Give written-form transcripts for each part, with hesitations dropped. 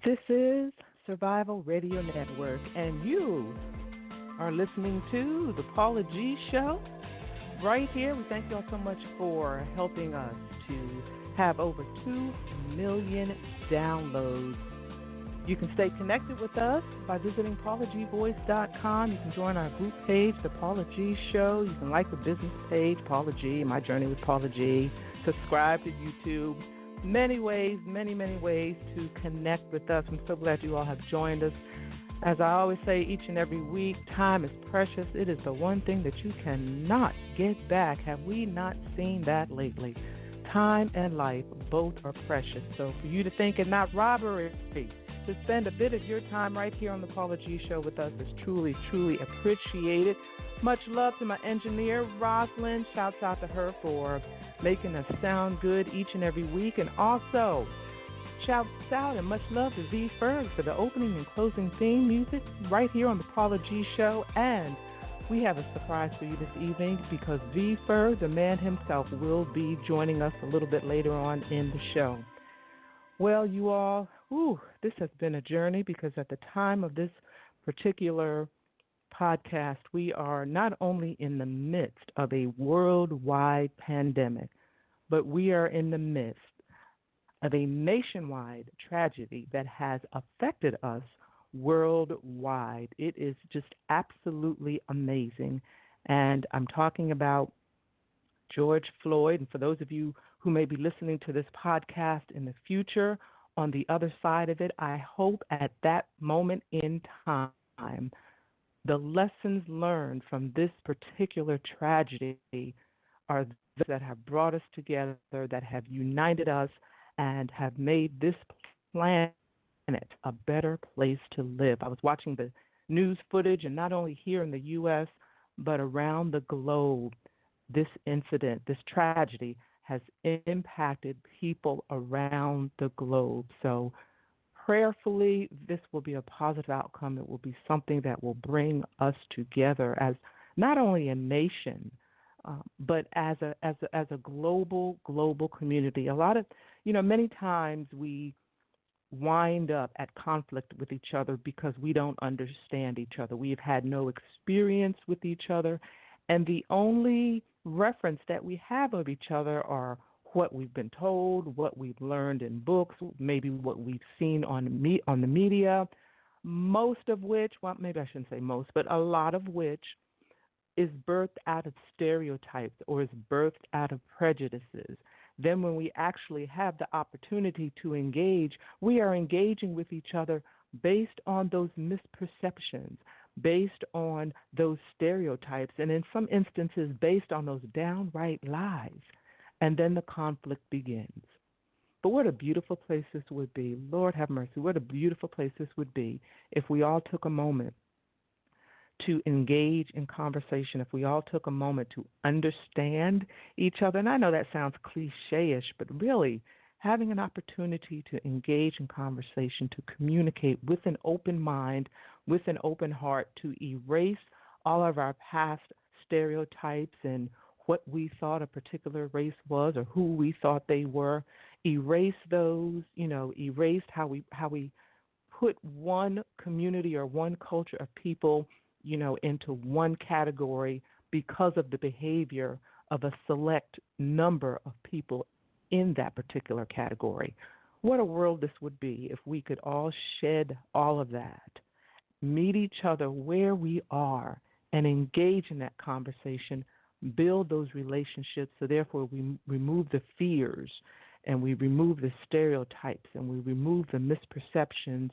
This is Survival Radio Network, and you are listening to The Paula G Show right here. We thank you all so much for helping us to have over 2 million downloads. You can stay connected with us by visiting paulagvoice.com. You can join our group page, The Paula G Show. You can like the business page, Paula G, My Journey with Paula G. Subscribe to YouTube. Many ways to connect with us. I'm so glad you all have joined us. As I always say each and every week, time is precious. It is the one thing that you cannot get back. Have we not seen that lately? Time and life, both are precious. So for you to think it not robbery, to spend a bit of your time right here on the Paula G Show with us is truly, truly appreciated. Much love to my engineer, Rosalind. Shouts out to her for making us sound good each and every week. And also, shouts out and much love to V-Ferg for the opening and closing theme music right here on the Paula G Show. And we have a surprise for you this evening because V-Ferg, the man himself, will be joining us a little bit later on in the show. Well, you all, this has been a journey because at the time of this particular podcast, we are not only in the midst of a worldwide pandemic, but we are in the midst of a nationwide tragedy that has affected us worldwide. It is just absolutely amazing. And I'm talking about George Floyd. And for those of you who may be listening to this podcast in the future, on the other side of it, I hope at that moment in time, the lessons learned from this particular tragedy are those that have brought us together, that have united us, and have made this planet a better place to live. I was watching the news footage, and not only here in the U.S., but around the globe, this incident, this tragedy, has impacted people around the globe. So prayerfully, this will be a positive outcome. It will be something that will bring us together as not only a nation, but as a global community. A lot of, many times we wind up at conflict with each other because we don't understand each other. We've had no experience with each other, and the only reference that we have of each other are what we've been told, what we've learned in books, maybe what we've seen on the media, most of which, well, maybe I shouldn't say most, but a lot of which is birthed out of stereotypes or is birthed out of prejudices. Then when we actually have the opportunity to engage, we are engaging with each other based on those misperceptions, based on those stereotypes, and in some instances based on those downright lies. And then the conflict begins. But what a beautiful place this would be. Lord have mercy. What a beautiful place this would be if we all took a moment to engage in conversation, if we all took a moment to understand each other. And I know that sounds cliche-ish, but really having an opportunity to engage in conversation, to communicate with an open mind, with an open heart, to erase all of our past stereotypes and what we thought a particular race was or who we thought they were, erase those, erase how we put one community or one culture of people, into one category because of the behavior of a select number of people in that particular category. What a world this would be if we could all shed all of that, meet each other where we are, and engage in that conversation, build those relationships, so therefore we remove the fears and we remove the stereotypes and we remove the misperceptions,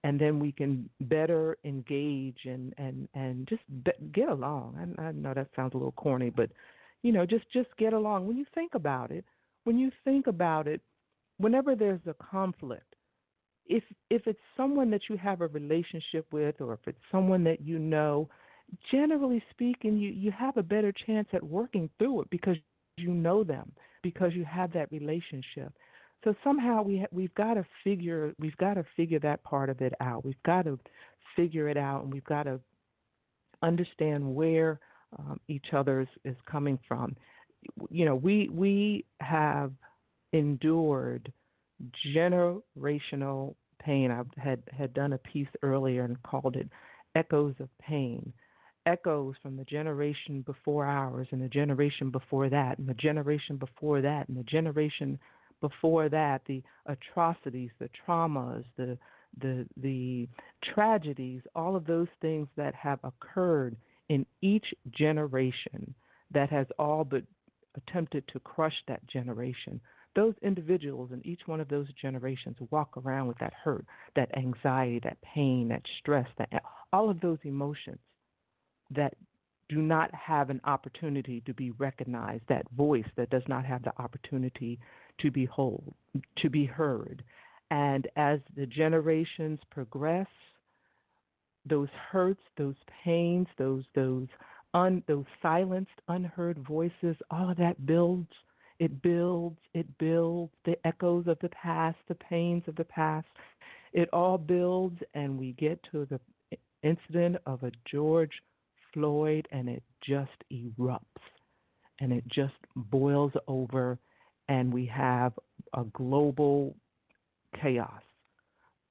and then we can better engage and just get along. I know that sounds a little corny, but, just get along. When you think about it, whenever there's a conflict, if it's someone that you have a relationship with or if it's someone that you know, generally speaking, you have a better chance at working through it because you know them, because you have that relationship. So somehow we've got to figure that part of it out. We've got to figure it out, and we've got to understand where each other's is coming from. We have endured generational pain. I had done a piece earlier and called it Echoes of Pain. Echoes from the generation before ours, and the generation before that, and the generation before that, and the generation before that, the atrocities, the traumas, the tragedies, all of those things that have occurred in each generation that has all but attempted to crush that generation. Those individuals in each one of those generations walk around with that hurt, that anxiety, that pain, that stress, that all of those emotions that do not have an opportunity to be recognized, that voice that does not have the opportunity to be to be heard. And as the generations progress, those hurts, those pains, those silenced, unheard voices, all of that builds. It builds. It builds. The echoes of the past, the pains of the past. It all builds, and we get to the incident of a George Floyd, and it just erupts, and it just boils over, and we have a global chaos.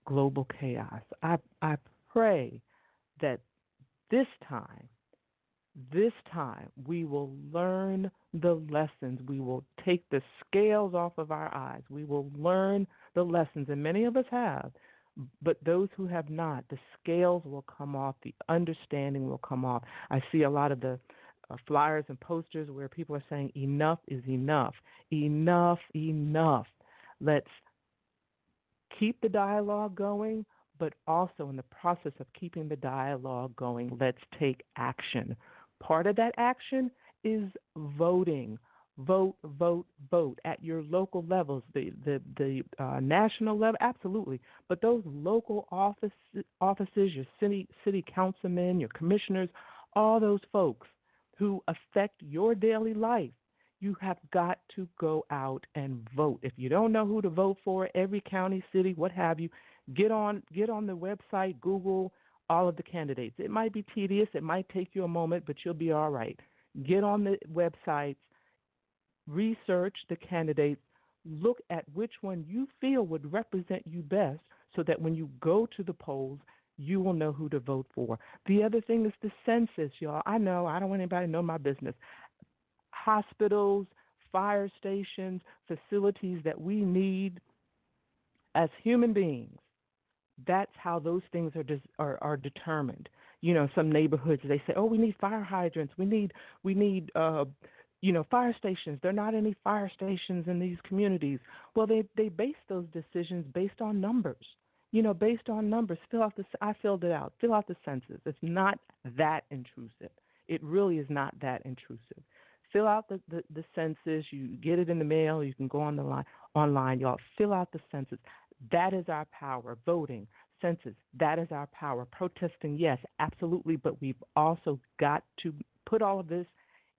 Global chaos. I pray that this time we will learn the lessons. We will take the scales off of our eyes. We will learn the lessons, and many of us have. But those who have not, the scales will come off, the understanding will come off. I see a lot of the flyers and posters where people are saying enough is enough. Enough, enough. Let's keep the dialogue going, but also in the process of keeping the dialogue going, let's take action. Part of that action is voting. Vote, vote, vote at your local levels, the national level, absolutely. But those local offices, your city councilmen, your commissioners, all those folks who affect your daily life, you have got to go out and vote. If you don't know who to vote for, every county, city, what have you, get on the website, Google all of the candidates. It might be tedious, it might take you a moment, but you'll be all right. Get on the websites. Research the candidates, look at which one you feel would represent you best so that when you go to the polls, you will know who to vote for. The other thing is the census, y'all. I know, I don't want anybody to know my business. Hospitals, fire stations, facilities that we need as human beings, that's how those things are determined. You know, some neighborhoods, they say, oh, we need fire hydrants. We need fire stations. There are not any fire stations in these communities. Well, they base those decisions based on numbers. Based on numbers. I filled it out. Fill out the census. It's not that intrusive. It really is not that intrusive. Fill out the census. You get it in the mail. You can go online. Y'all, fill out the census. That is our power. Voting, census, that is our power. Protesting, yes, absolutely. But we've also got to put all of this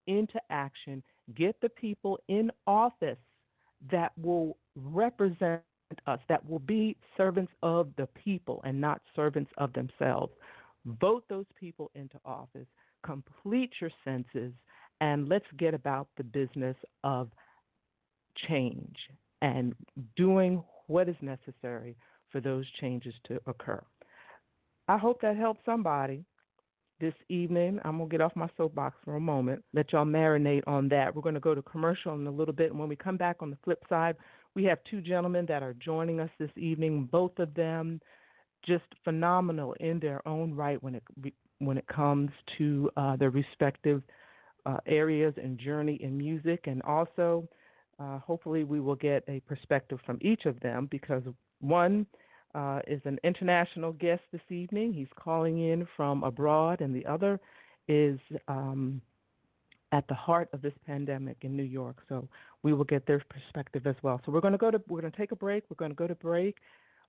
into action, get the people in office that will represent us, that will be servants of the people and not servants of themselves. Vote those people into office, complete your census, and let's get about the business of change and doing what is necessary for those changes to occur. I hope that helps somebody. This evening, I'm going to get off my soapbox for a moment, let y'all marinate on that. We're going to go to commercial in a little bit, and when we come back on the flip side, we have two gentlemen that are joining us this evening, both of them just phenomenal in their own right when it comes to their respective areas and journey in music, and also hopefully we will get a perspective from each of them because one is an international guest this evening. He's calling in from abroad, and the other is at the heart of this pandemic in New York. So we will get their perspective as well. So we're going to take a break. We're going to go to break,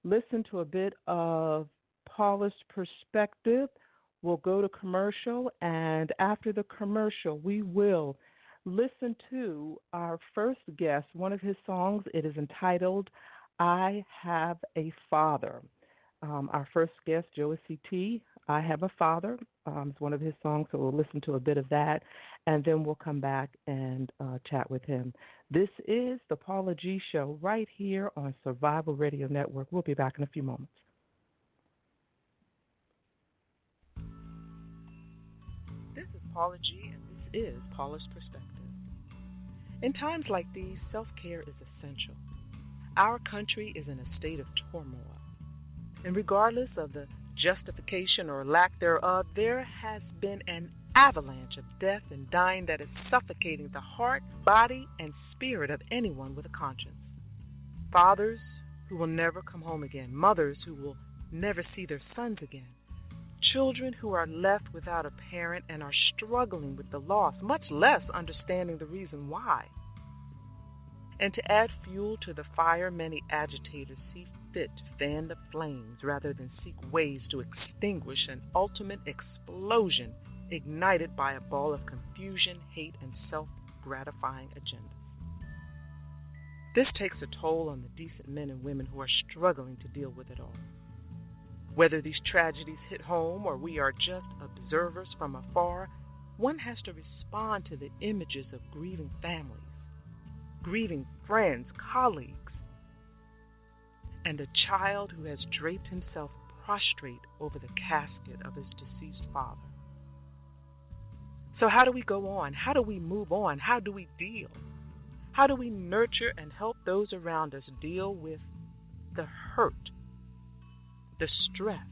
listen to a bit of Paula's perspective. We'll go to commercial, and after the commercial, we will listen to our first guest, one of his songs. It is entitled I Have a Father. Our first guest, Joecy Tee, I Have a Father. It's one of his songs, so we'll listen to a bit of that, and then we'll come back and chat with him. This is the Paula G Show right here on Survival Radio Network. We'll be back in a few moments. This is Paula G, and this is Paula's Perspective. In times like these, self-care is essential. Our country is in a state of turmoil. And regardless of the justification or lack thereof, there has been an avalanche of death and dying that is suffocating the heart, body, and spirit of anyone with a conscience. Fathers who will never come home again, mothers who will never see their sons again, children who are left without a parent and are struggling with the loss, much less understanding the reason why. And to add fuel to the fire, many agitators see fit to fan the flames rather than seek ways to extinguish an ultimate explosion ignited by a ball of confusion, hate, and self-gratifying agendas. This takes a toll on the decent men and women who are struggling to deal with it all. Whether these tragedies hit home or we are just observers from afar, one has to respond to the images of grieving families, grieving friends, colleagues, and a child who has draped himself prostrate over the casket of his deceased father. So how do we go on? How do we move on? How do we deal? How do we nurture and help those around us deal with the hurt, the stress?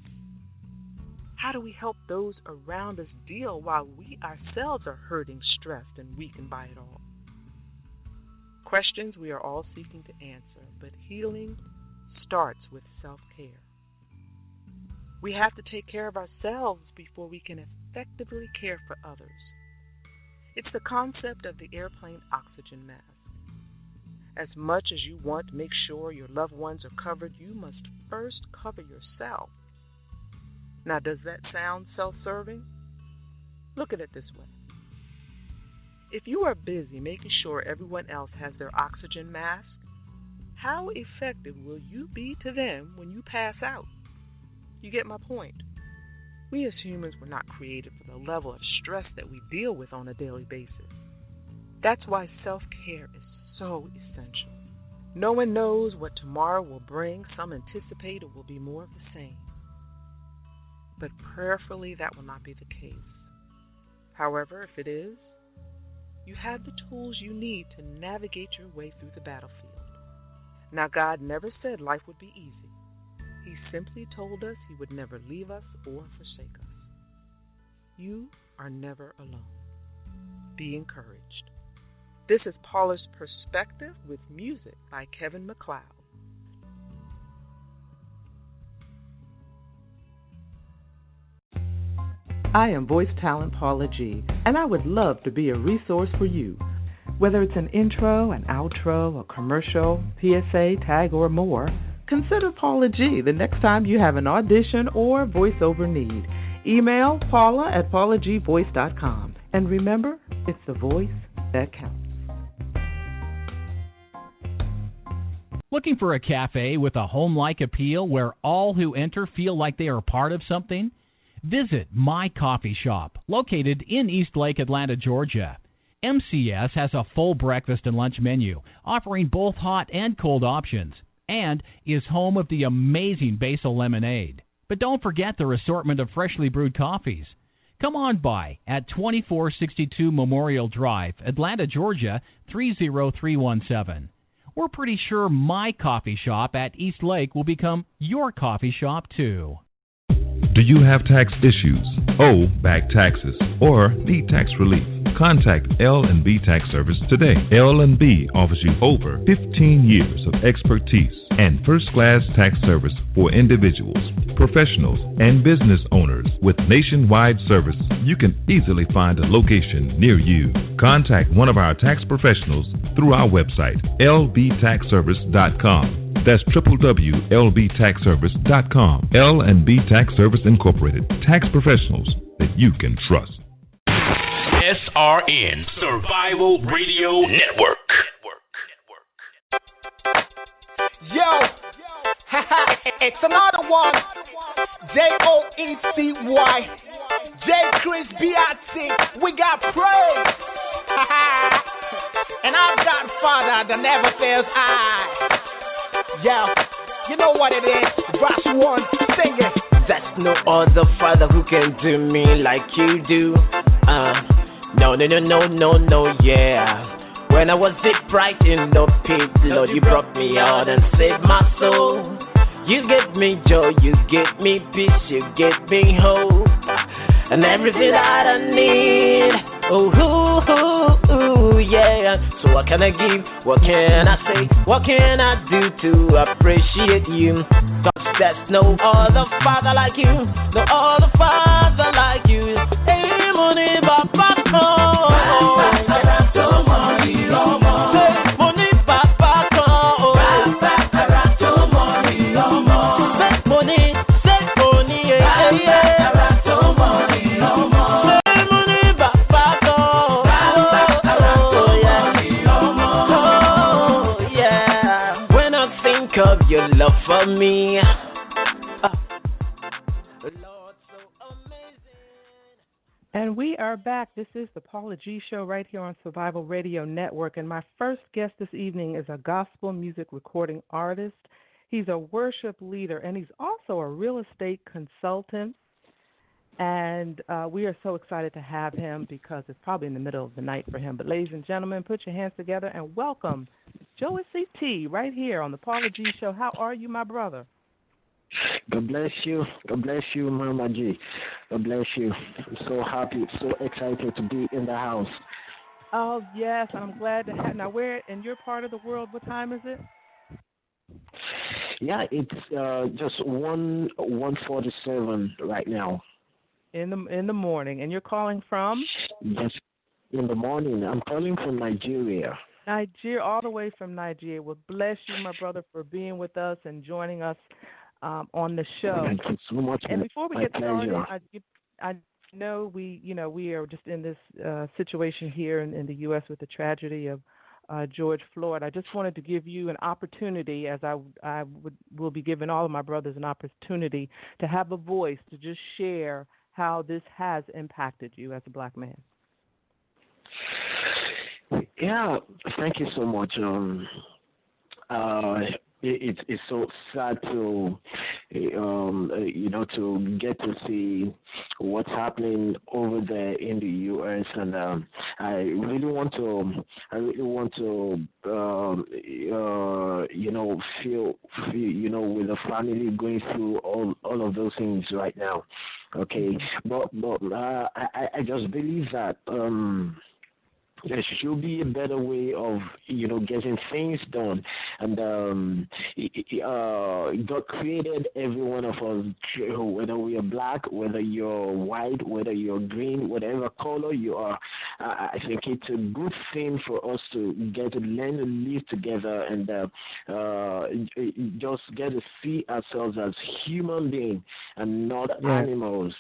How do we help those around us deal while we ourselves are hurting, stressed, and weakened by it all? Questions we are all seeking to answer, but healing starts with self-care. We have to take care of ourselves before we can effectively care for others. It's the concept of the airplane oxygen mask. As much as you want to make sure your loved ones are covered, you must first cover yourself. Now, does that sound self-serving? Look at it this way. If you are busy making sure everyone else has their oxygen mask, how effective will you be to them when you pass out? You get my point. We as humans were not created for the level of stress that we deal with on a daily basis. That's why self-care is so essential. No one knows what tomorrow will bring. Some anticipate it will be more of the same. But prayerfully, that will not be the case. However, if it is, you have the tools you need to navigate your way through the battlefield. Now, God never said life would be easy. He simply told us He would never leave us or forsake us. You are never alone. Be encouraged. This is Paula's Perspective with music by Kevin MacLeod. I am voice talent Paula G, and I would love to be a resource for you. Whether it's an intro, an outro, a commercial, PSA, tag, or more, consider Paula G the next time you have an audition or voiceover need. Email paula@paulagvoice.com. And remember, it's the voice that counts. Looking for a cafe with a home-like appeal where all who enter feel like they are part of something? Visit My Coffee Shop, located in Eastlake, Atlanta, Georgia. MCS has a full breakfast and lunch menu, offering both hot and cold options, and is home of the amazing basil lemonade. But don't forget their assortment of freshly brewed coffees. Come on by at 2462 Memorial Drive, Atlanta, Georgia, 30317. We're pretty sure My Coffee Shop at Eastlake will become your coffee shop, too. Do you have tax issues, owe back taxes, or need tax relief? Contact L&B Tax Service today. L&B offers you over 15 years of expertise and first-class tax service for individuals, professionals, and business owners. With nationwide service, you can easily find a location near you. Contact one of our tax professionals through our website, lbtaxservice.com. That's www.lbtaxservice.com. L&B Tax Service Incorporated. Tax professionals that you can trust. SRN Survival Radio Network. Yo, it's another one. Joecy, J Chris B.I.T. We got praise. And our Godfather that never fails. Yeah, you know what it is. Verse 1, sing it. There's no other father who can do me like you do. No, yeah. When I was deep right in the pit, Lord, you brought me out and saved my soul. You gave me joy, you gave me peace, you gave me hope, and everything that I need. Oh, yeah. So what can I give? What can I say? What can I do to appreciate you? 'Cause there's no other father like you, no other father like you. Hey, money, papa, your love for me, Lord, so amazing. And we are back. This is the Paula G Show right here on Survival Radio Network. And my first guest this evening is a gospel music recording artist. He's a worship leader, and he's also a real estate consultant. And we are so excited to have him because it's probably in the middle of the night for him. But ladies and gentlemen, put your hands together and welcome Joecy Tee right here on the Paula G Show. How are you, my brother? God bless you. God bless you, Mama G. God bless you. I'm so happy, so excited to be in the house. Oh, yes, I'm glad to have. Now, where in your part of the world, what time is it? Yeah, it's just 1:47 right now. In the morning. And you're calling from? Yes, in the morning. I'm calling from Nigeria. Nigeria, all the way from Nigeria. Well, bless you, my brother, for being with us and joining us on the show. Thank you so much. And before we get started, I know we are just in this situation here in the U.S. with the tragedy of George Floyd. I just wanted to give you an opportunity, as I will be giving all of my brothers an opportunity to have a voice to just share how this has impacted you as a black man. Yeah, thank you so much. It's so sad to to get to see what's happening over there in the U.S. and I really want to feel with the family going through all of those things right now. Okay, but I just believe that there should be a better way of, getting things done. And God created every one of us, whether we are black, whether you're white, whether you're green, whatever color you are. I think it's a good thing for us to get to learn to live together and just get to see ourselves as human beings and not animals.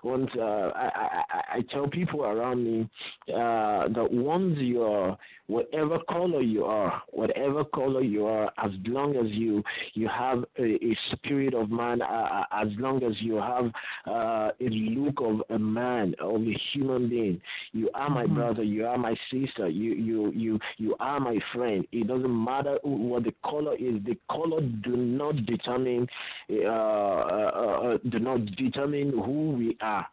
Once I tell people around me that once you are, whatever color you are, as long as you have a spirit of man, as long as you have a look of a man, of a human being, you are my brother, you are my sister, you are my friend. It doesn't matter what the color is. The color do not determine who we are.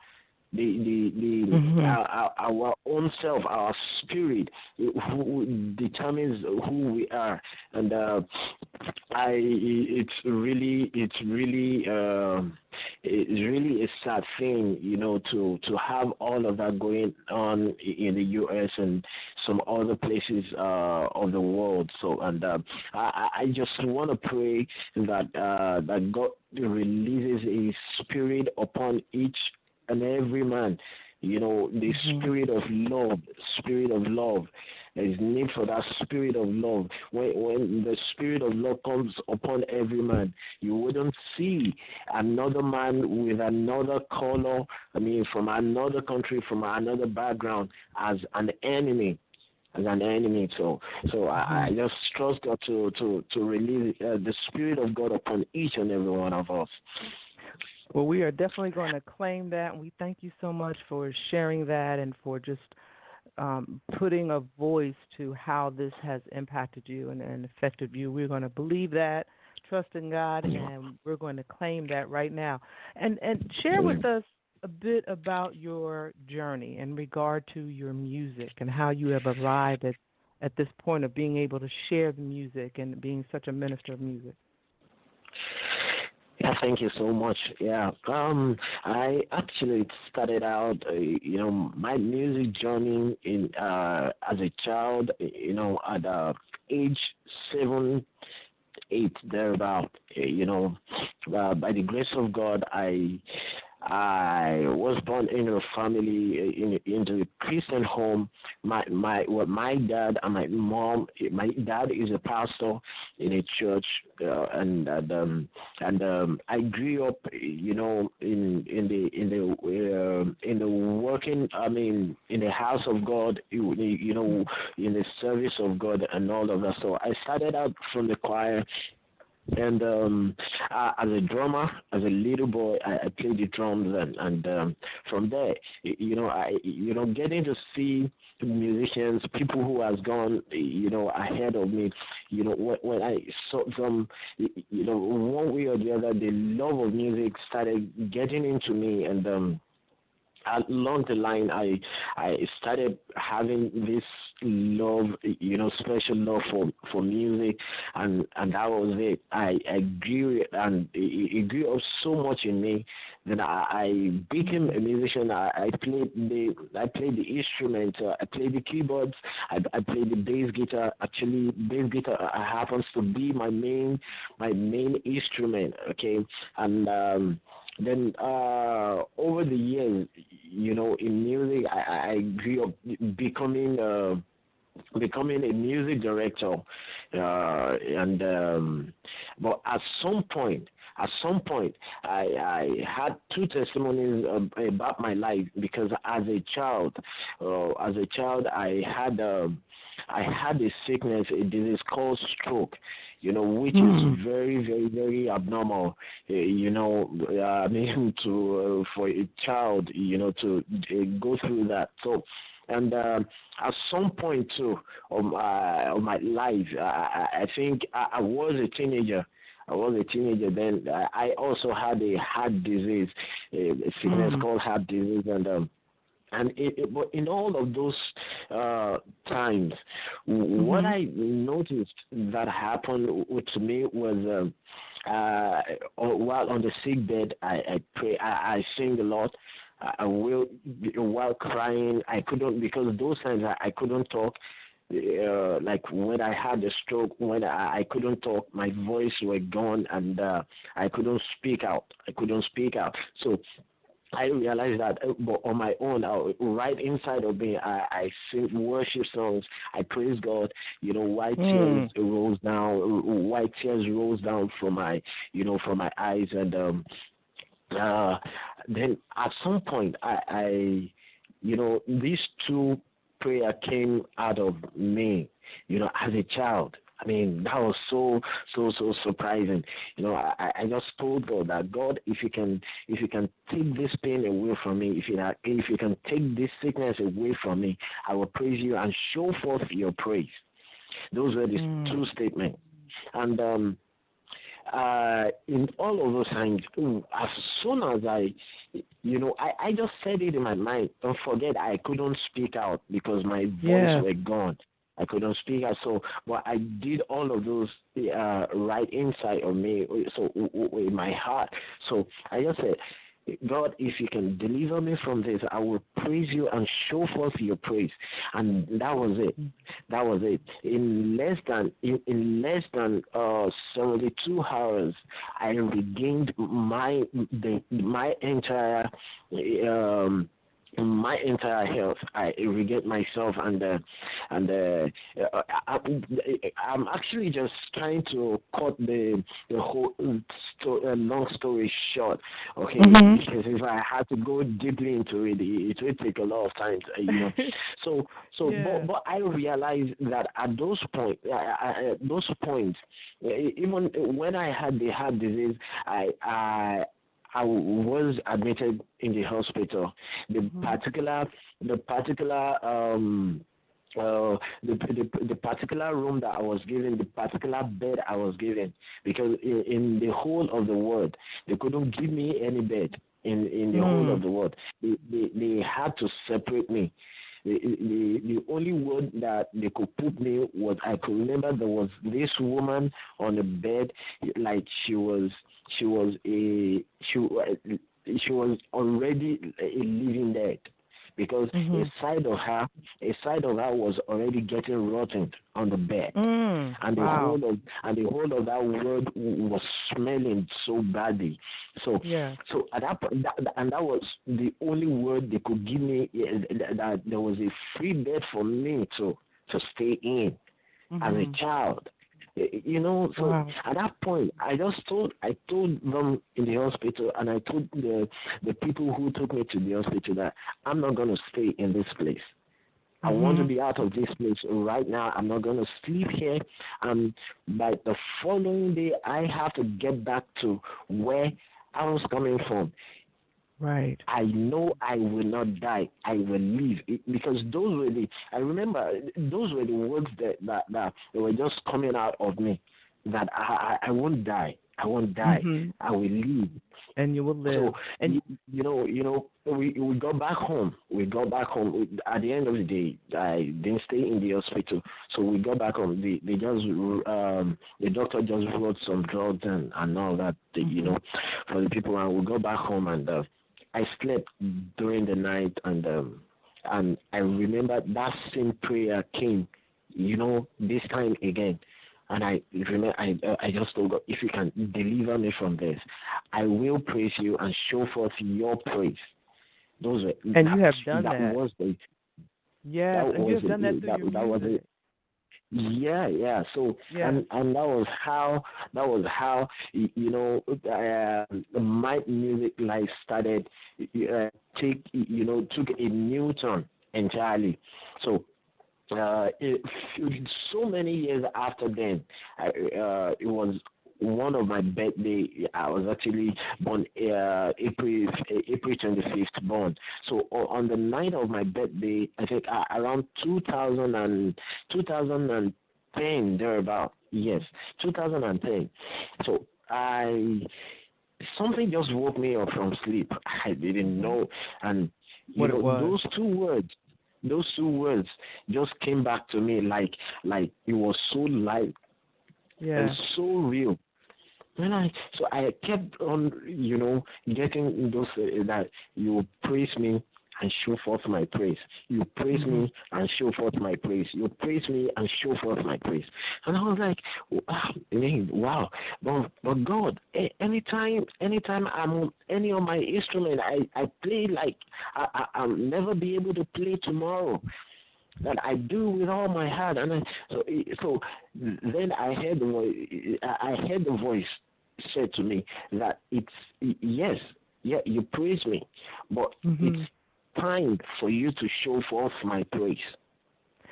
Our own self, our spirit, who determines who we are, and it's really a sad thing, to have all of that going on in the U.S. and some other places of the world. So, and I just want to pray that God releases His Spirit upon each and every man, the spirit of love. There is need for that spirit of love. When the spirit of love comes upon every man, you wouldn't see another man with another color, from another country, from another background, as an enemy. as an enemy. So I just trust God to release the Spirit of God upon each and every one of us. Well, we are definitely going to claim that, and we thank you so much for sharing that and for just putting a voice to how this has impacted you and affected you. We're going to believe that, trust in God, and we're going to claim that right now. And share with us a bit about your journey in regard to your music and how you have arrived at this point of being able to share the music and being such a minister of music. Yeah, thank you so much. Yeah, I actually started out, my music journey in as a child, at age 7, 8, thereabout. By the grace of God, I was born in a family into a Christian home. My dad and my mom. My dad is a pastor in a church, and I grew up, in the working. I mean, in the house of God, in the service of God, and all of that. So I started out from the choir. And as a drummer, as a little boy, I played the drums, and from there, getting to see musicians, people who has gone, ahead of me, when I saw them, one way or the other, the love of music started getting into me, and along the line, I started having this love, special love for music, and that was it. I grew, and it grew up so much in me that I became a musician. I played the instrument. I played the keyboards. I played the bass guitar. Actually, bass guitar happens to be my main instrument. Okay, and then over the years, in music, I grew up becoming a music director, but at some point, I had two testimonies about my life, because as a child, I had a sickness, a disease called stroke, which is very, very, very abnormal, for a child, to go through that. So, and at some point too of my life, I think I was a teenager. Then. I also had a heart disease, a sickness called heart disease, but in all of those times, what I noticed that happened to me was while on the sick bed, I pray, I sing a lot. I will, while crying, I couldn't, because those times I couldn't talk. Like when I had the stroke, when I couldn't talk, my voice was gone, and I couldn't speak out. So I realized that on my own, right inside of me, I sing worship songs. I praise God. White tears rolls down from my eyes, and then at some point, I these two prayer came out of me, as a child. I mean, that was so surprising. I just told God that, God, if you can take this pain away from me, if you can take this sickness away from me, I will praise you and show forth your praise. Those were the two statements. And in all of those times, as soon as I just said it in my mind. Don't forget, I couldn't speak out because my voice were gone. I couldn't speak out. So, but I did all of those right inside of me, so in my heart. So I just said, God, if you can deliver me from this, I will praise you and show forth your praise. And that was it. In less than 72 hours, I regained my entire health. I regained myself, and I'm actually just trying to cut the whole long story short, okay, because if I had to go deeply into it, it would take a lot of time, So, but I realized that at those points, even when I had the heart disease, I was admitted in the hospital. The particular the particular room that I was given, the particular bed I was given, because in the whole of the world, they couldn't give me any bed in the whole of the world. They had to separate me. The only word that they could put me was, I could remember there was this woman on the bed, like she was already a living dead, because a side of her was already getting rotten on the bed, and the whole of that world was smelling so badly. So at that point, that was the only word they could give me, that there was a free bed for me to stay in as a child. So at that point, I told them in the hospital, and I told the people who took me to the hospital that I'm not going to stay in this place. I want to be out of this place right now. I'm not going to sleep here. And by the following day, I have to get back to where I was coming from. Right. I know I will not die. I will live, because I remember those were the words that were just coming out of me, that I won't die. I won't die. I will live. And you will live. So, and we got back home. At the end of the day, I didn't stay in the hospital. So we got back home. The doctor just wrote some drugs and all that, for the people. And we got back home, and I slept during the night, and I remember that same prayer came, this time again. And I remember, I just told God, if you can deliver me from this, I will praise you and show forth your praise. You have done that. Yes, and you have done that through your music. Yeah. So and that was how my music life started. Took a new turn entirely. So. So many years after then, it was one of my birthday. I was actually born April 25th born. So on the night of my birthday, I think around 2010 thereabout. Yes, 2010. So something just woke me up from sleep. I didn't know, and what it was. Those two words just came back to me like it was so light and so real. So I kept on, getting those that you praise me and show forth my praise. You praise me and show forth my praise. You praise me and show forth my praise. And I was like, wow. But God, anytime I'm on any of my instrument, I play like I'll never be able to play tomorrow. That I do with all my heart. And so then I heard the voice said to me that you praise me, but it's time for you to show forth my praise.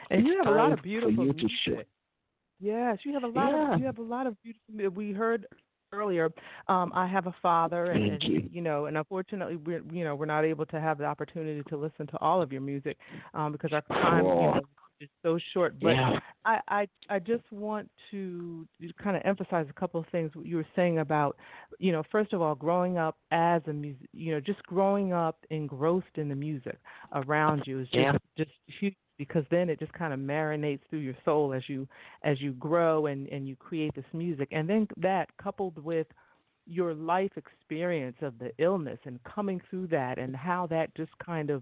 And you have a lot of beautiful music. Yes, you have a lot of beautiful. We heard earlier. I have a father, and unfortunately, we're not able to have the opportunity to listen to all of your music because our time, is so short. But I just want to kind of emphasize a couple of things you were saying about, first of all, growing up as a music, just growing up engrossed in the music around you is just huge, because then it just kind of marinates through your soul as you grow and you create this music. And then that coupled with your life experience of the illness and coming through that, and how that just kind of,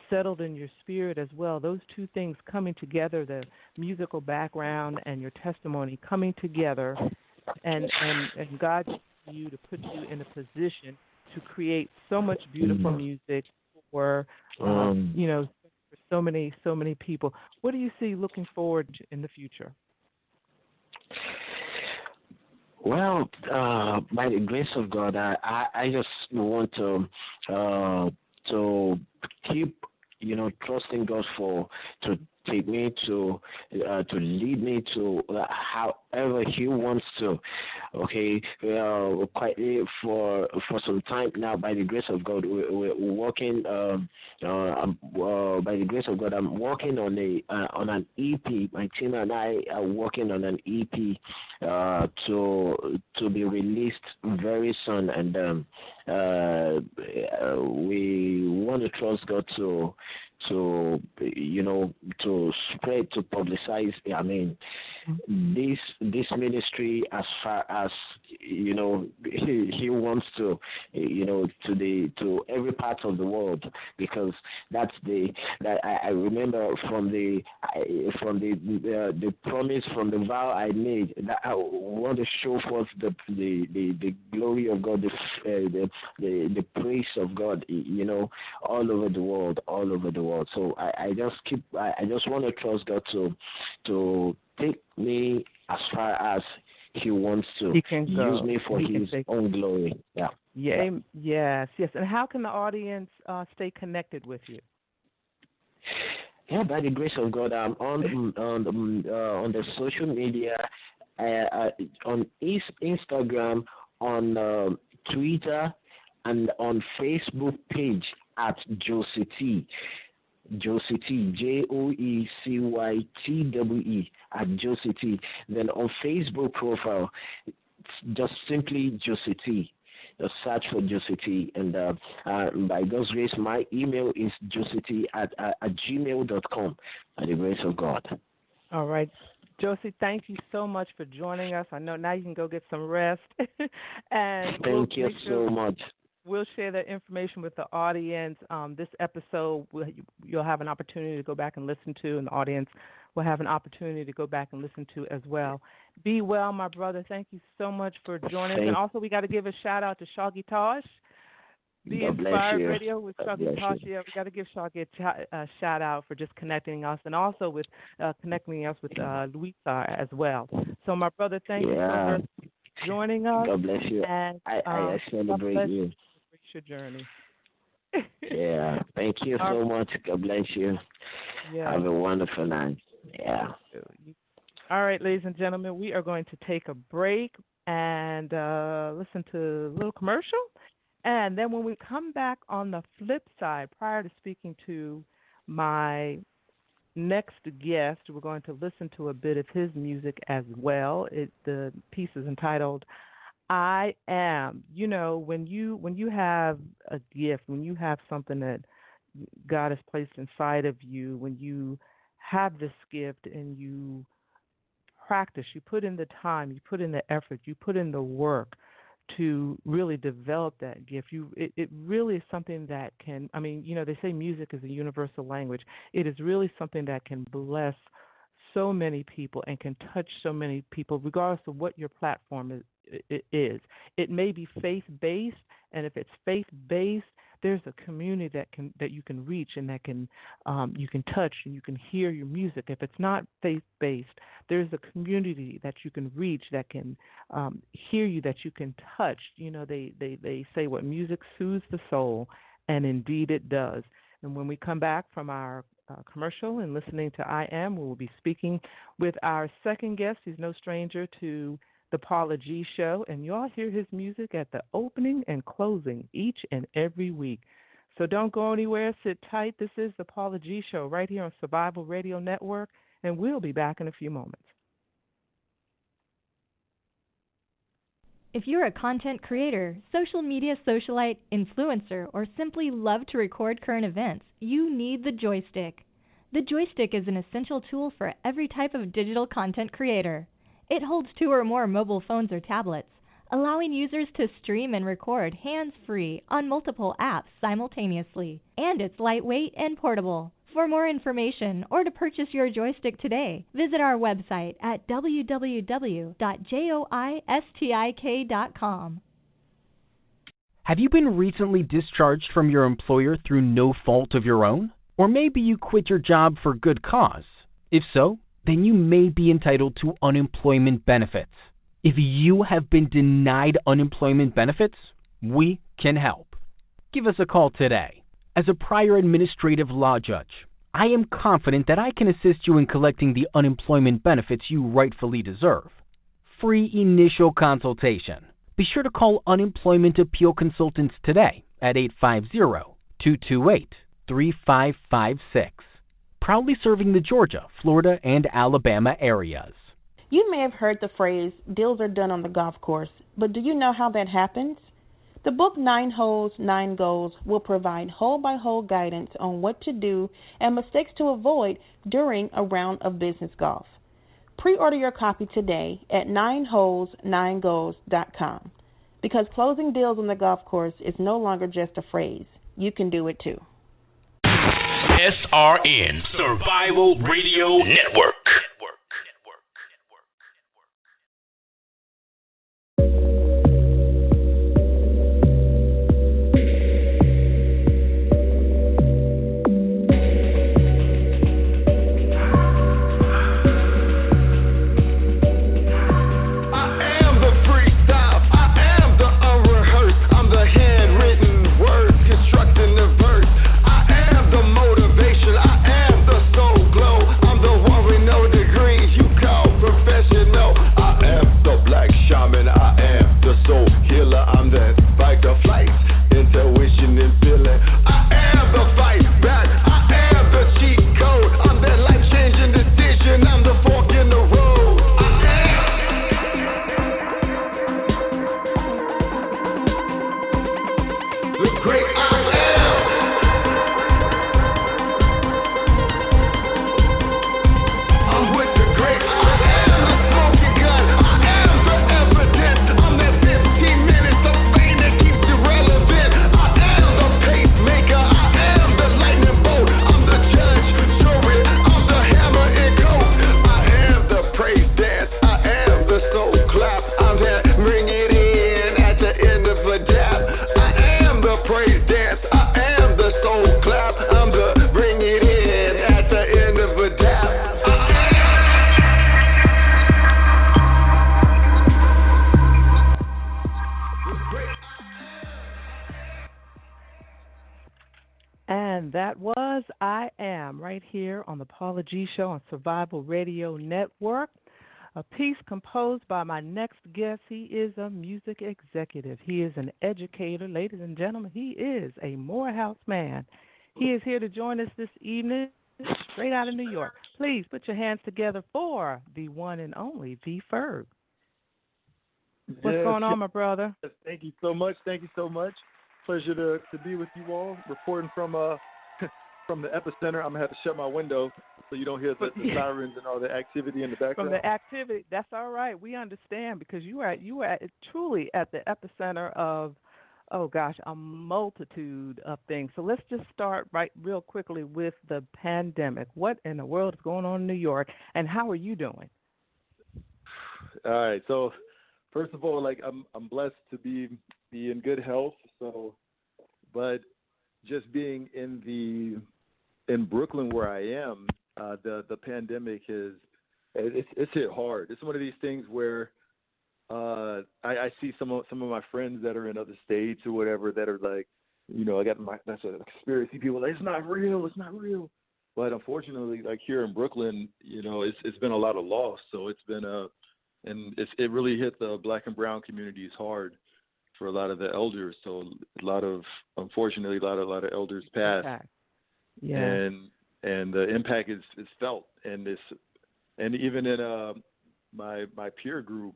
settled in your spirit as well. Those two things coming together, the musical background and your testimony coming together, and God used you to put you in a position to create so much beautiful music for, for so many people. What do you see looking forward in the future? Well, by the grace of God, I just want to keep, trusting God to take me to lead me to however He wants to. Okay, quite for some time now. By the grace of God, we're working. By the grace of God, I'm working on an EP. My team and I are working on an EP to be released very soon, and we want to trust God to spread, to publicize. I mean, this ministry, as far as he wants to, to every part of the world, because that I remember from the promise, from the vow I made, that I want to show forth the glory of God, the praise of God, all over the world, So I just want to trust God to take me as far as He wants to. He can use me for His own glory. Yeah. Yeah. Yes. And how can the audience stay connected with you? Yeah, by the grace of God, I'm on the social media, on Instagram, on Twitter, and on Facebook page at Joecy Tee. Joecy Tee, JoeCyTee at Joecy Tee. Then on Facebook profile, just simply Joecy Tee. Just search for Joecy Tee, and by God's grace, my email is joecytee at gmail.com. By the grace of God. All right. Joecy, thank you so much for joining us. I know now you can go get some rest. And thank you so much. We'll share that information with the audience. This episode, you'll have an opportunity to go back and listen to, and the audience will have an opportunity to go back and listen to as well. Be well, my brother. Thank you so much for joining us. And also, we got to give a shout-out to Shaggy Tosh. Be Inspired Radio with Shaggy Tosh. Yeah, we got to give Shaggy a shout-out for just connecting us, and also with connecting us with Louisa as well. So, my brother, thank you so much for joining us. God bless you. And, I celebrate you. Your journey. Yeah, thank you so much. God bless you. Yeah. Have a wonderful night. Yeah. All right, ladies and gentlemen, we are going to take a break and listen to a little commercial. And then when we come back on the flip side, prior to speaking to my next guest, we're going to listen to a bit of his music as well. The piece is entitled I Am. When you have a gift, when you have something that God has placed inside of you, when you have this gift and you practice, you put in the time, you put in the effort, you put in the work to really develop that gift. It really is something that can, they say music is a universal language. It is really something that can bless so many people and can touch so many people, regardless of what your platform is. It may be faith-based, and if it's faith-based, there's a community that you can reach and that can you can touch and you can hear your music. If it's not faith-based, there's a community that you can reach that can hear you, that you can touch. They say what music soothes the soul, and indeed it does. And when we come back from our commercial and listening to I Am, we will be speaking with our second guest. He's no stranger to the Paula G Show, and you all hear his music at the opening and closing each and every week. So don't go anywhere. Sit tight. This is the Paula G Show right here on Survival Radio Network, and we'll be back in a few moments. If you're a content creator, social media socialite, influencer, or simply love to record current events, you need the joystick. The joystick is an essential tool for every type of digital content creator. It holds 2 or more mobile phones or tablets, allowing users to stream and record hands-free on multiple apps simultaneously. And it's lightweight and portable. For more information or to purchase your joystick today, visit our website at www.joystik.com. Have you been recently discharged from your employer through no fault of your own? Or maybe you quit your job for good cause? If so, then you may be entitled to unemployment benefits. If you have been denied unemployment benefits, we can help. Give us a call today. As a prior administrative law judge, I am confident that I can assist you in collecting the unemployment benefits you rightfully deserve. Free initial consultation. Be sure to call Unemployment Appeal Consultants today at 850-228-3556. Proudly serving the Georgia, Florida, and Alabama areas. You may have heard the phrase, deals are done on the golf course, but do you know how that happens? The book 9 Holes, 9 Goals will provide hole-by-hole guidance on what to do and mistakes to avoid during a round of business golf. Pre-order your copy today at 9holes9goals.com because closing deals on the golf course is no longer just a phrase. You can do it too. SRN Survival Radio Network. And that was I Am right here on the Paula G Show on Survival Radio Network. A piece composed by my next guest. He is a music executive. He is an educator. Ladies and gentlemen, he is a Morehouse man. He is here to join us this evening straight out of New York. Please put your hands together for the one and only V-Ferg. What's going on, my brother? Thank you so much. Thank you so much. Pleasure to be with you all, reporting from from the epicenter. I'm going to have to shut my window so you don't hear the sirens and all the activity in the background. From the activity, that's all right. We understand because you were truly at the epicenter of, a multitude of things. So let's just start real quickly with the pandemic. What in the world is going on in New York, and how are you doing? All right. So first of all, I'm blessed to be in good health. So, but just being in Brooklyn where I am, the pandemic it's hit hard. It's one of these things where I see some of my friends that are in other states or whatever that are like, I got that's a conspiracy people like, it's not real. But unfortunately, like here in Brooklyn, it's been a lot of loss. So it's been it really hit the Black and brown communities hard for a lot of the elders. So unfortunately, a lot of elders passed. Yeah. And the impact is felt. And even in my peer group,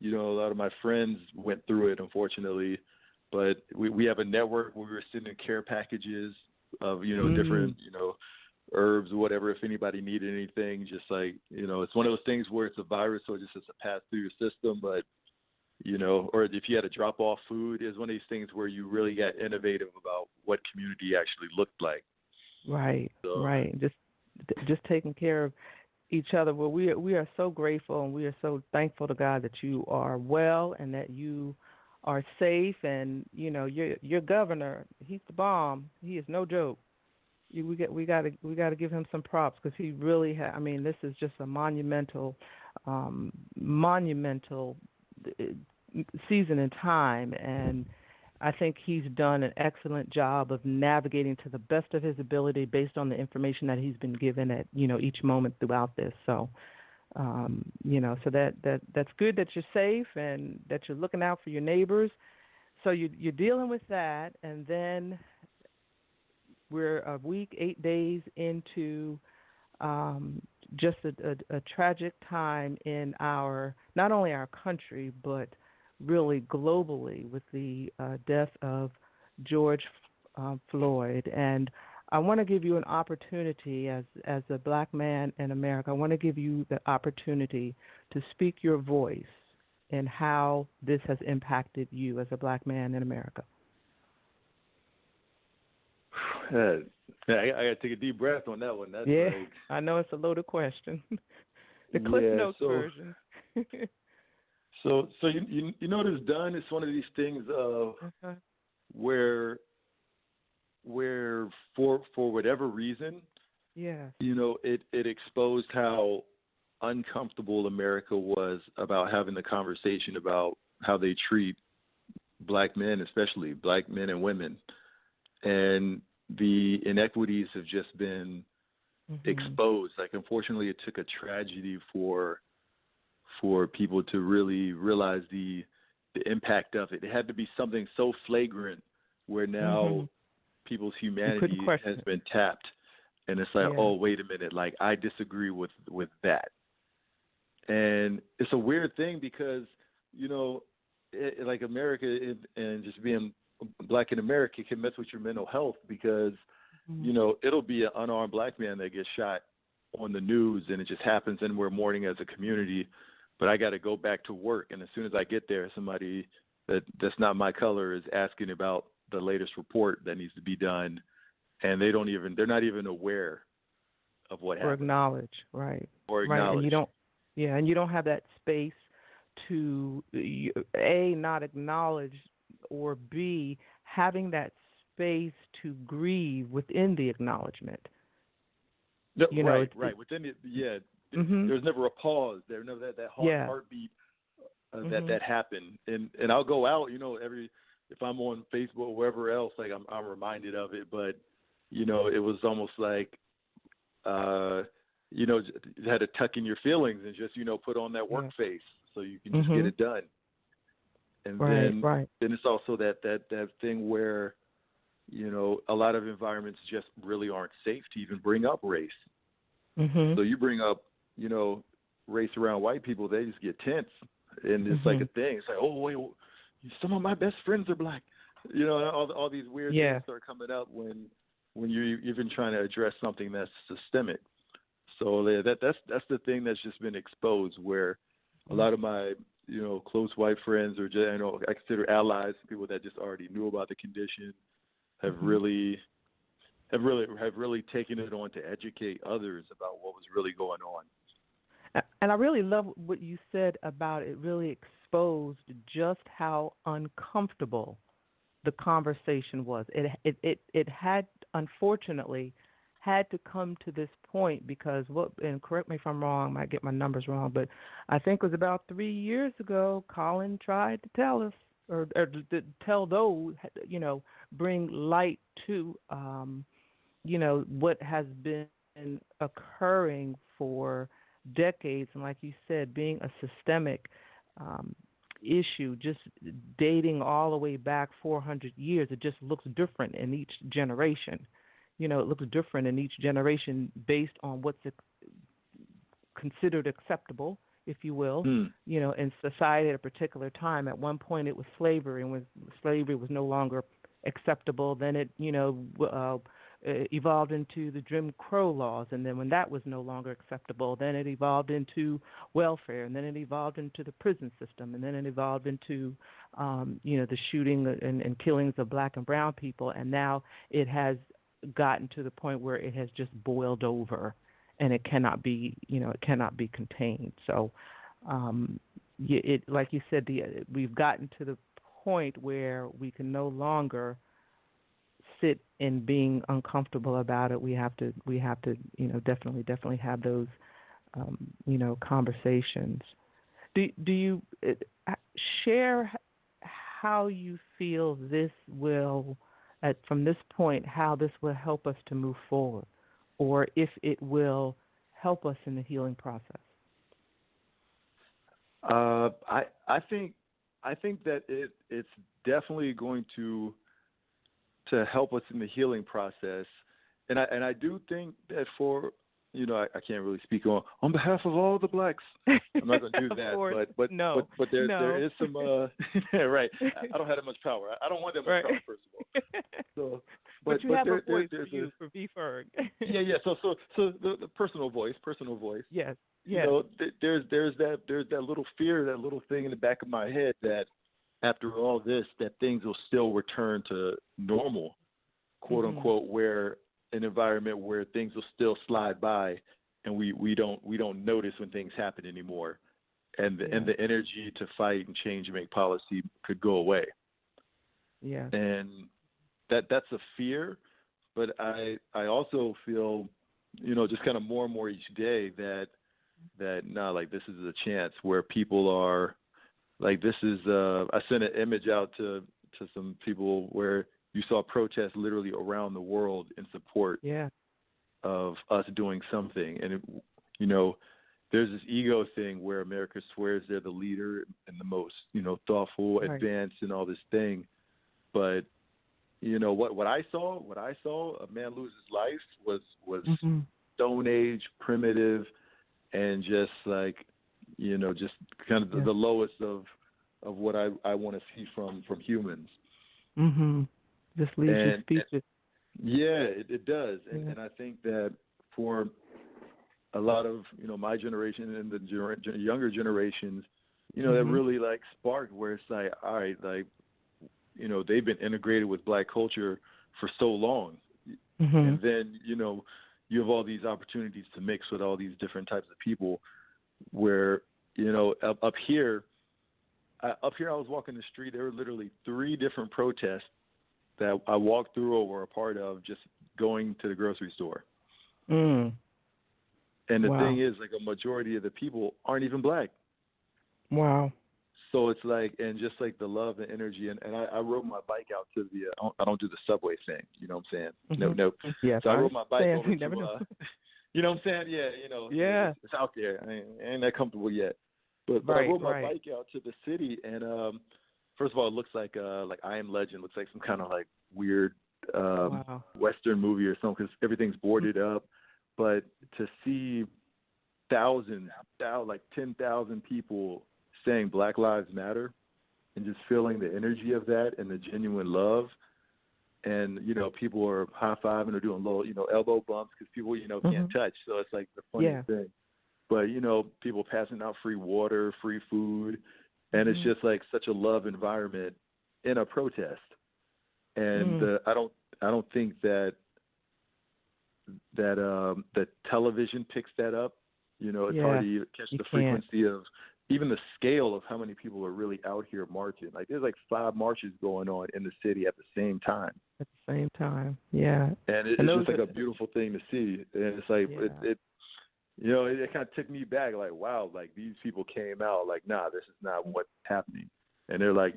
a lot of my friends went through it, unfortunately. But we have a network where we're sending care packages of, different, herbs or whatever, if anybody needed anything. Just like, it's one of those things where it's a virus, so it just has to pass through your system. But, or if you had to drop off food, it's one of these things where you really got innovative about what community actually looked like. Right, so. Right. Just taking care of each other. Well, we are so grateful, and we are so thankful to God that you are well and that you are safe. And your governor, he's the bomb. He is no joke. We got to give him some props because he really this is just a monumental season in time, and I think he's done an excellent job of navigating to the best of his ability based on the information that he's been given at each moment throughout this. So, so that's good that you're safe and that you're looking out for your neighbors. So you're dealing with that, and then we're a week, 8 days into just a tragic time in not only our country, but really globally with the death of George Floyd. And I want to give you an opportunity as a black man in America. I want to give you the opportunity to speak your voice and how this has impacted you as a black man in America. I got to take a deep breath on that one. That's like, I know it's a loaded question. The Cliff Notes version. So you know what it's done? It's one of these things of where for whatever reason, it exposed how uncomfortable America was about having the conversation about how they treat black men, especially black men and women, and the inequities have just been exposed. Like, unfortunately, it took a tragedy for people to really realize the impact of it. It had to be something so flagrant where now people's humanity has been tapped, and it's like, oh, wait a minute, like, I disagree with that. And it's a weird thing because, like America and just being black in America can mess with your mental health because, it'll be an unarmed black man that gets shot on the news and it just happens and we're mourning as a community, but I got to go back to work. And as soon as I get there, somebody that's not my color is asking about the latest report that needs to be done. And they're not even aware of what happened. Or acknowledge. And you don't have that space to, A, not acknowledge, or B, having that space to grieve within the acknowledgement. Right. Within it, there's never a pause. There's never that heartbeat that happened. And I'll go out, if I'm on Facebook or wherever else, like I'm reminded of it. But, it was almost like, you had to tuck in your feelings and just, put on that work face so you can just get it done. And then it's also that thing where, a lot of environments just really aren't safe to even bring up race. So you bring up, race around white people, they just get tense. And it's like a thing. It's like, oh, wait, some of my best friends are black. All these weird things start coming up when you're even trying to address something that's systemic. So that's the thing that's just been exposed, where a lot of my close white friends, or just, I consider allies, people that just already knew about the condition, have really taken it on to educate others about what was really going on. And I really love what you said about it really exposed just how uncomfortable the conversation was. It had, unfortunately, had to come to this point because and correct me if I'm wrong, I might get my numbers wrong, but I think it was about 3 years ago, Colin tried to tell us, or to tell those, bring light to, what has been occurring for decades. And like you said, being a systemic issue, just dating all the way back 400 years, it just looks different in each generation. It looks different in each generation based on what's considered acceptable, if you will, in society at a particular time. At one point it was slavery, and when slavery was no longer acceptable, then it, evolved into the Jim Crow laws, and then when that was no longer acceptable, then it evolved into welfare, and then it evolved into the prison system, and then it evolved into, the shooting and killings of black and brown people, and now it has gotten to the point where it has just boiled over, and it cannot be, contained. So, like you said, we've gotten to the point where we can no longer sit in being uncomfortable about it. We have to, definitely have those, conversations. Do you? share how you feel this will, from this point, how this will help us to move forward, or if it will help us in the healing process. I think that it's definitely going to help us in the healing process, and I do think that for I can't really speak on behalf of all the blacks. I'm not going to do that, but there is some right. I don't have that much power. I don't want that much power, first of all. So, but you have a voice for V-Ferg. Yeah. So the personal voice. Yes. There's that little fear, that little thing in the back of my head that after all this, that things will still return to normal, quote unquote, where an environment where things will still slide by, and we don't notice when things happen anymore, and the energy to fight and change and make policy could go away. Yeah. And that's a fear, but I also feel, just kind of more and more each day that like this is a chance where people are like, this is I sent an image out to some people where you saw protests literally around the world in support of us doing something. And, there's this ego thing where America swears they're the leader and the most, thoughtful, advanced and all this thing. But, what I saw, a man lose his life was Stone Age, primitive, and just like, just kind of the lowest of what I want to see from humans. Mm-hmm. This leaves you speechless. Yeah, it does. And I think that for a lot of, my generation and the younger generations, that really like sparked where it's like, all right, like, they've been integrated with black culture for so long. And then, you have all these opportunities to mix with all these different types of people where, up here I was walking the street. There were literally 3 different protests that I walked through or were a part of just going to the grocery store. And the thing is, like, a majority of the people aren't even black. Wow. So it's like, and just like the love and energy. And I rode my bike out to I don't do the subway thing. You know what I'm saying? No. Yes, so I rode my bike over to, you know what I'm saying? Yeah, It's out there. I ain't that comfortable yet. But I rode my bike out to the city, and first of all, it looks like I Am Legend. Looks like some kind of like weird Western movie or something, because everything's boarded up. But to see thousands, like 10,000 people saying Black Lives Matter, and just feeling the energy of that and the genuine love, and people are high-fiving or doing little elbow bumps because people can't touch. So it's like the funniest thing. But, people passing out free water, free food, and it's just like such a love environment in a protest. And I don't think that television picks that up. It's hard to catch the frequency of even the scale of how many people are really out here marching. Like, there's like 5 marches going on in the city at the same time. At the same time, yeah. And it's just like a beautiful thing to see. And it's like it kind of took me back, like, wow, like these people came out like, nah, this is not what's happening. And they're like,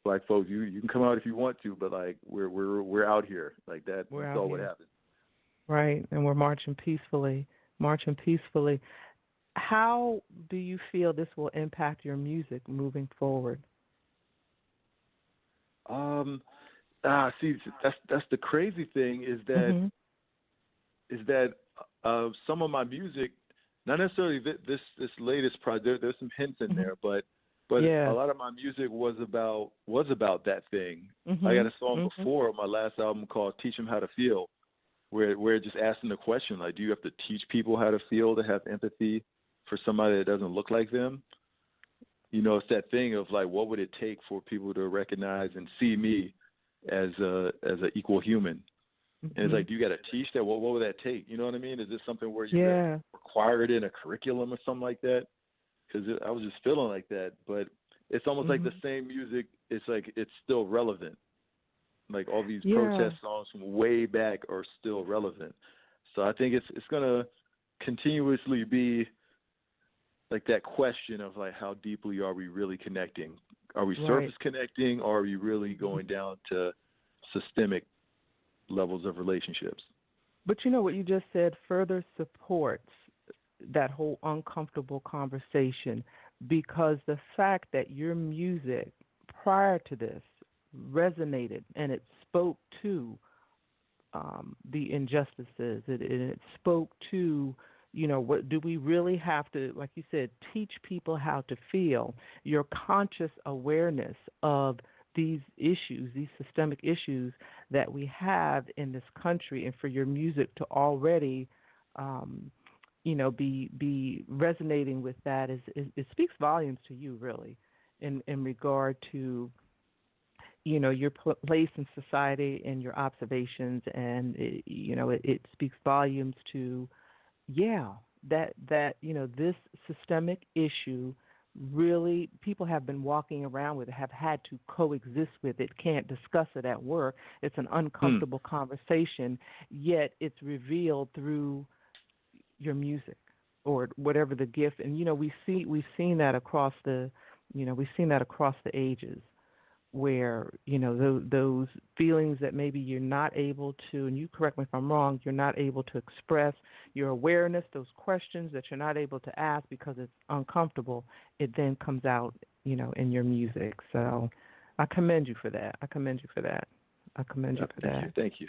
black folks, you can come out if you want to, but like we're out here, like that's all what happened. Right, and we're marching peacefully. How do you feel this will impact your music moving forward? See, that's the crazy thing is that some of my music, not necessarily this latest project, there's some hints in there, but a lot of my music was about that thing. I got a song before on my last album called "Teach 'Em How to Feel," where just asking the question, like, do you have to teach people how to feel, to have empathy for somebody that doesn't look like them? It's that thing of like, what would it take for people to recognize and see me as an equal human? And it's like, do you got to teach that? What would that take? You know what I mean? Is this something where you require it in a curriculum or something like that? Because I was just feeling like that. But it's almost like the same music. It's like it's still relevant. Like all these protest songs from way back are still relevant. So I think it's going to continuously be like that question of like how deeply are we really connecting? Are we Right. surface connecting, or are we really going down to systemic levels of relationships? But you know what you just said further supports that whole uncomfortable conversation, because the fact that your music prior to this resonated and it spoke to the injustices, it spoke to, you know, what do we really have to, like you said, teach people how to feel, your conscious awareness of these issues, these systemic issues that we have in this country, and for your music to already, you know, be resonating with that it speaks volumes to you, really, in regard to, you know, your place in society and your observations, and it speaks volumes to, that you know, this systemic issue really people have been walking around with it, have had to coexist with it, can't discuss it at work. It's an uncomfortable conversation, yet it's revealed through your music or whatever the gift. And you know, we've seen that across the ages, where, you know, those feelings that maybe you're not able to, and you correct me if I'm wrong, you're not able to express, your awareness, those questions that you're not able to ask because it's uncomfortable, it then comes out, you know, in your music. So I commend you for that. Thank you.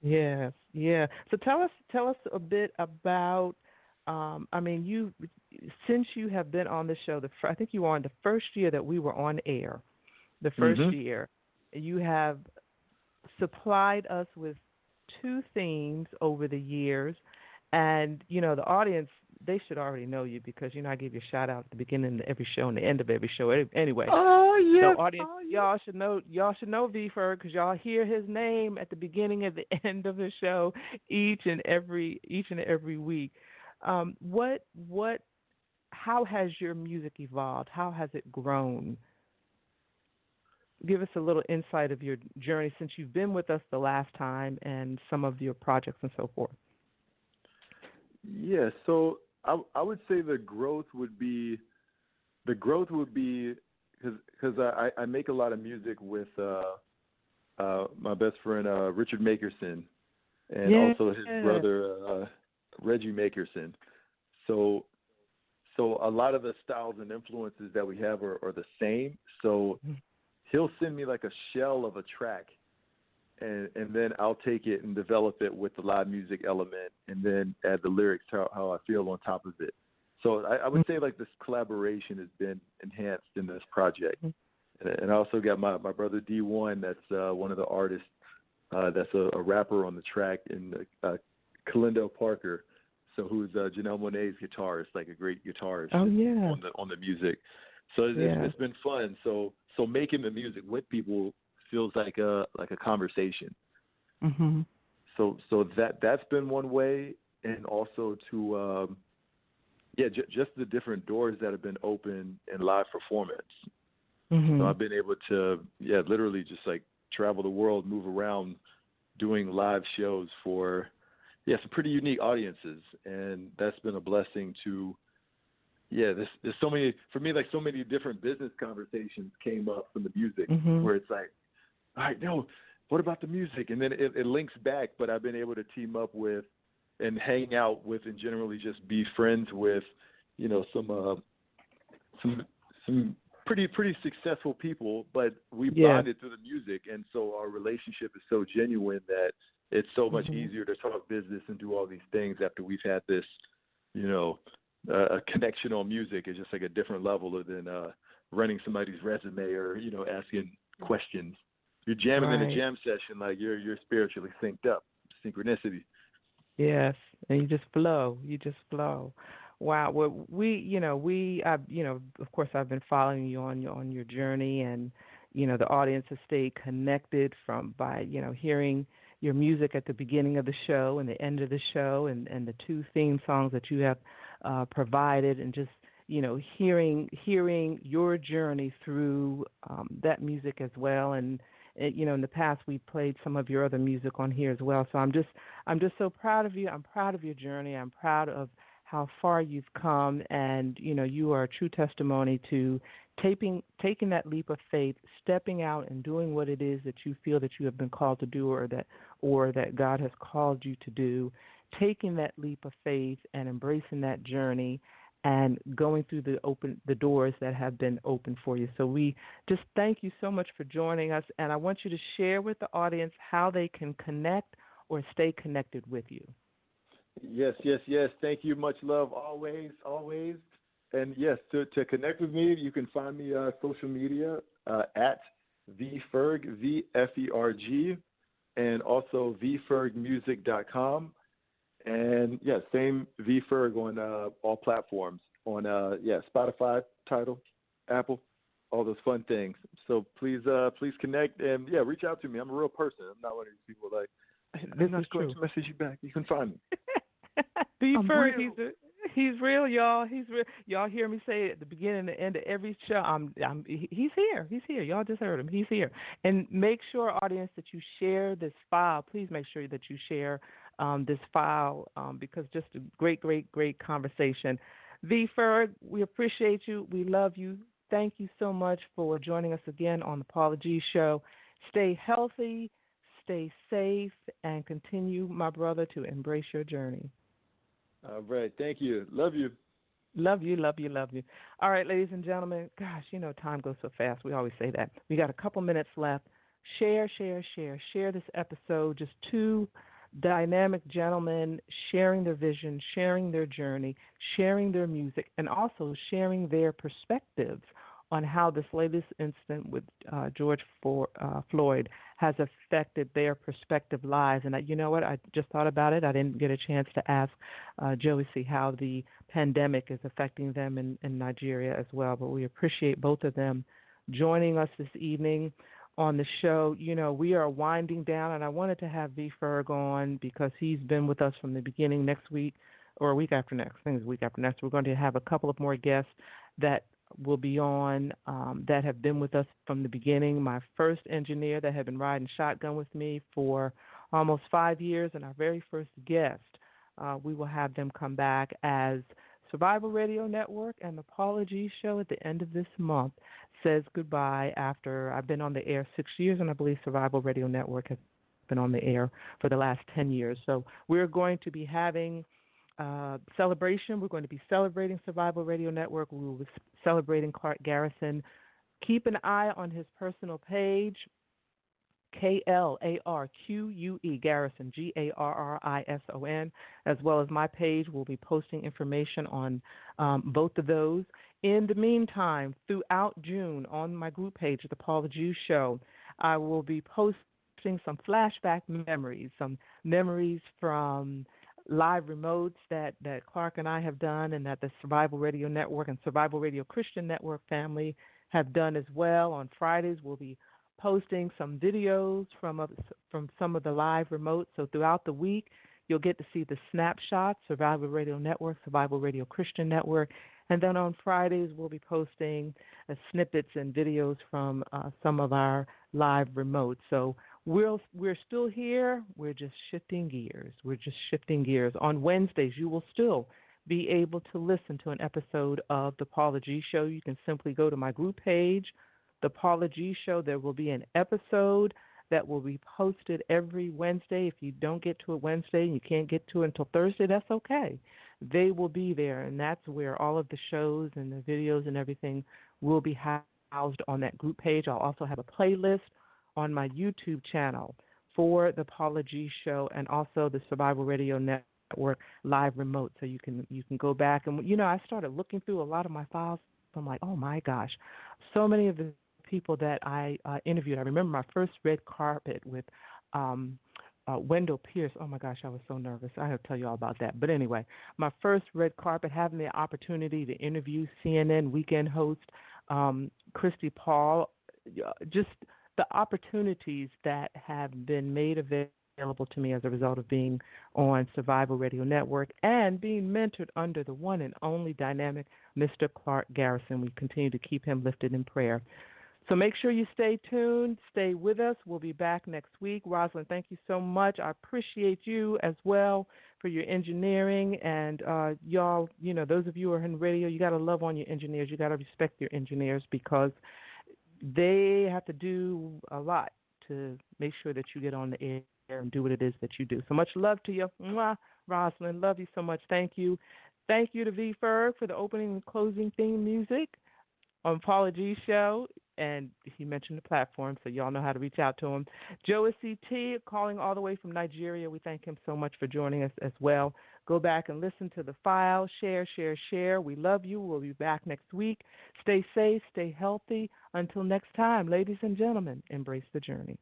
Yes, yeah. So tell us a bit about, I mean, since you have been on the show, I think you were on the first year that we were on air. The first year, you have supplied us with 2 themes over the years, and, you know, the audience, they should already know you because, you know, I give you a shout out at the beginning of every show and the end of every show anyway. Oh, yeah. So audience, y'all should know V-Ferg, because y'all hear his name at the beginning and the end of the show each and every week. How has your music evolved? How has it grown? Give us a little insight of your journey since you've been with us the last time, and some of your projects and so forth. Yeah, so I would say the growth would be because I make a lot of music with my best friend Richard Makerson, and also his brother Reggie Makerson. So a lot of the styles and influences that we have are the same. So he'll send me like a shell of a track, and then I'll take it and develop it with the live music element, and then add the lyrics how I feel on top of it. So I would say like this collaboration has been enhanced in this project. And I also got my brother D1, that's one of the artists, that's a rapper on the track, and Kalindo Parker, so who's Janelle Monáe's guitarist, like a great guitarist on the music. So it's been fun. So making the music with people feels like a conversation. Mm-hmm. So that's been one way, and also to just the different doors that have been open in live performance. Mm-hmm. So I've been able to literally just like travel the world, move around, doing live shows for some pretty unique audiences, and that's been a blessing to. Yeah, there's so many, for me, like so many different business conversations came up from the music, where it's like, all right, no, what about the music? And then it links back, but I've been able to team up with and hang out with and generally just be friends with, you know, some pretty successful people, but we bonded through the music. And so our relationship is so genuine that it's so much easier to talk business and do all these things after we've had this, you know, a connection on music. Is just like a different level than running somebody's resume or, you know, asking questions. You're jamming in a jam session, like you're spiritually synced up. Synchronicity. Yes, and you just flow. Wow. Well, of course, I've been following you on your journey, and you know, the audience has stayed connected by hearing your music at the beginning of the show and the end of the show, and the 2 theme songs that you have provided, and just, you know, hearing your journey through that music as well. And you know, in the past we played some of your other music on here as well. So I'm just so proud of you. I'm proud of your journey. I'm proud of how far you've come, and you are a true testimony to taking that leap of faith, stepping out and doing what it is that you feel that you have been called to do, or that God has called you to do, taking that leap of faith and embracing that journey and going through the doors that have been opened for you. So we just thank you so much for joining us, and I want you to share with the audience how they can connect or stay connected with you. Yes. Thank you. Much love always. And yes, to connect with me, you can find me social media at V-Ferg, V-F-E-R-G, and also VFergmusic.com. And yeah, same V-Ferg on all platforms, on Spotify, Tidal, Apple, all those fun things. So please connect and reach out to me. I'm a real person. I'm not one of these people like, I'm not going to message you back. You can find me. V-Ferg, he's real, y'all. He's real. Y'all hear me say it at the beginning and the end of every show. He's here. He's here. Y'all just heard him. He's here. And make sure, audience, that you share this file. Please make sure that you share this file because just a great conversation. V-Ferg, we appreciate you. We love you. Thank you so much for joining us again on the Paula G Show. Stay healthy, stay safe, and continue, my brother, to embrace your journey. All right. Thank you. Love you. Love you. All right, ladies and gentlemen, gosh, time goes so fast. We always say that. We got a couple minutes left. Share this episode. Just two dynamic gentlemen sharing their vision, sharing their journey, sharing their music, and also sharing their perspectives on how this latest incident with George Floyd has affected their prospective lives. And you know what? I just thought about it. I didn't get a chance to ask Joecy how the pandemic is affecting them in Nigeria as well. But we appreciate both of them joining us this evening on the show. We are winding down, and I wanted to have V-Ferg on because he's been with us from the beginning. Next week, or a week after next, I think it's a week after next, we're going to have a couple of more guests that will be on that have been with us from the beginning. My first engineer that had been riding shotgun with me for almost 5 years, and our very first guest, we will have them come back as Survival Radio Network and the Paula G Show at the end of this month says goodbye after I've been on the air 6 years, and I believe Survival Radio Network has been on the air for the last 10 years. So we're going to be having celebration. We're going to be celebrating Survival Radio Network. We will be celebrating Clark Garrison. Keep an eye on his personal page, KLARQUE, Garrison, GARRISON, as well as my page. We'll be posting information on both of those. In the meantime, throughout June, on my group page, The Paula G Show, I will be posting some flashback memories, some memories from live remotes that Clark and I have done, and that the Survival Radio Network and Survival Radio Christian Network family have done as well. On Fridays, we'll be posting some videos from some of the live remotes. So throughout the week, you'll get to see the snapshots, Survival Radio Network, Survival Radio Christian Network. And then on Fridays, we'll be posting snippets and videos from some of our live remotes. So we're still here. We're just shifting gears. On Wednesdays, you will still be able to listen to an episode of The Paula G Show. You can simply go to my group page, The Paula G Show. There will be an episode that will be posted every Wednesday. If you don't get to it Wednesday and you can't get to it until Thursday, that's okay. They will be there, and that's where all of the shows and the videos and everything will be housed on that group page. I'll also have a playlist on my YouTube channel for the Paula G Show and also the Survival Radio Network live remote, so you can go back. And I started looking through a lot of my files. I'm like, oh my gosh, so many of the people that I interviewed. I remember my first red carpet with Wendell Pierce. Oh my gosh, I was so nervous. I have to tell you all about that. But anyway, my first red carpet, having the opportunity to interview CNN weekend host Christy Paul, just the opportunities that have been made available to me as a result of being on Survival Radio Network and being mentored under the one and only dynamic Mr. Clark Garrison. We continue to keep him lifted in prayer. So make sure you stay tuned, stay with us. We'll be back next week. Rosalind, thank you so much. I appreciate you as well for your engineering. And y'all, those of you who are in radio, you got to love on your engineers. You got to respect your engineers because they have to do a lot to make sure that you get on the air and do what it is that you do. So much love to you. Mwah. Rosalind, love you so much. Thank you. Thank you to V-Ferg for the opening and closing theme music on Paula G's show. And he mentioned the platform, so y'all know how to reach out to him. Joecy Tee, calling all the way from Nigeria. We thank him so much for joining us as well. Go back and listen to the file. Share. We love you. We'll be back next week. Stay safe. Stay healthy. Until next time, ladies and gentlemen, embrace the journey.